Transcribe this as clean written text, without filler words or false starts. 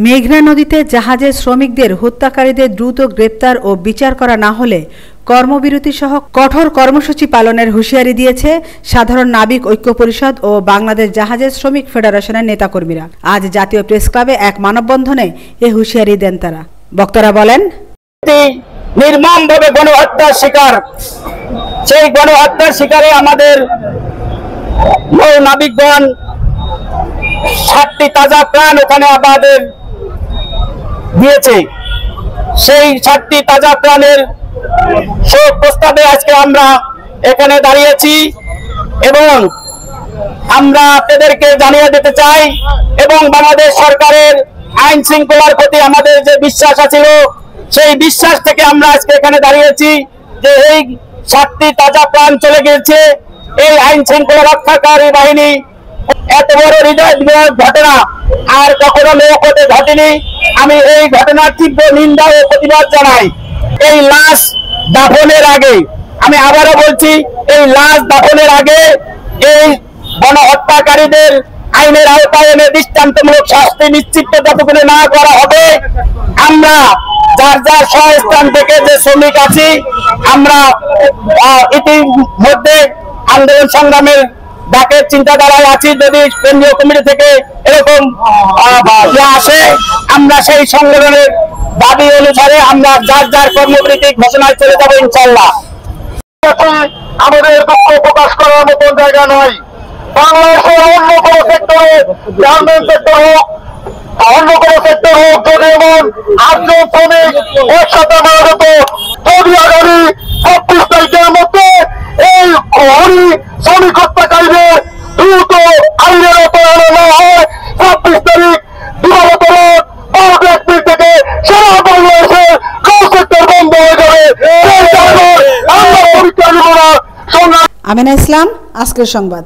মেঘনা নদীতে জাহাজের শ্রমিকদের হত্যাকারীদের দ্রুত গ্রেপ্তার ও বিচার করা না হলে কর্মবিরতি সহ কঠোর কর্মসূচি পালনের হুঁশিয়ারি দিয়েছে সাধারণ নাবিক ঐক্য পরিষদ ও বাংলাদেশ জাহাজের শ্রমিক ফেডারেশনের নেতাকর্মীরা। আজ জাতীয় প্রেস ক্লাবে এক মানববন্ধনে এ হুঁশিয়ারি দেন তারা। বক্তারা বলেন, নির্মমভাবে গণহত্যার শিকার, সেই গণহত্যার শিকারে আমাদের নৌ নাবিকগণ 7টি তাজা প্রাণ ওখানে আমাদের দিয়েছে। সেই 7টি তাজা প্রাণের শোক প্রস্তাবে আজকে আমরা এখানে দাঁড়িয়েছি এবং আমরা আপনাদেরকে জানিয়ে দিতে চাই এবং বাংলাদেশ সরকারের আইন শৃঙ্খলার প্রতি আমাদের যে বিশ্বাস ছিল সেই বিশ্বাস থেকে আমরা আজকে এখানে দাঁড়িয়েছি যে এই 7টি তাজা প্রাণ চলে গেছে। এই আইন শৃঙ্খলা রক্ষাকারী বাহিনী এত বড় হৃদয় বিদারক ঘটনা আর কখনো লোকতে ঘটেনি। আমি এই ঘটনার তীব্র নিন্দা ও প্রতিবাদ জানাই। এই লাশ দাফনের আগে, আমি আবারও বলছি, এই লাশ দাফনের আগে এই গণহত্যাকারীদের আইনের আওতায় এনে দৃষ্টান্তমূলক শাস্তি নিশ্চিত যতক্ষণ না করা হবে, আমরা যার যার স্বস্থান থেকে যে শ্রমিক আছি আমরা ইতিমধ্যে আন্দোলন সংগ্রামের ডাকের চিন্তাধারায় আছি। যদি কেন্দ্রীয় কমিটি থেকে এরকম আসে আমরা সেই সংগঠনের দাবি অনুসারে আমরা যার যার কর্মবিরতি ঘোষণায় চলে যাবো ইনশাল্লাহ। আমাদের দুঃখ প্রকাশ করার মতন জায়গা নয়। বাংলাদেশের অন্য কোন সেক্টরে, গার্মেন্ট সেক্টর হোক, অন্য কোন সেক্টর হোক, যদি এমন 8জন শ্রমিক একসাথে মারা যেত, যদি আগামী 26 তারিখের মধ্যে এই শ্রমিক হত্যাকারীদের দ্রুত আইনের আওতায় আনা না হয়, 26 তারিখ দিবাগত রাত 12:01 থেকে সারা বাংলাদেশের কোন সেক্টর বন্ধ হয়ে যাবে। আমরা পরীক্ষা নিব না। আমিনা ইসলাম, আজকের সংবাদ।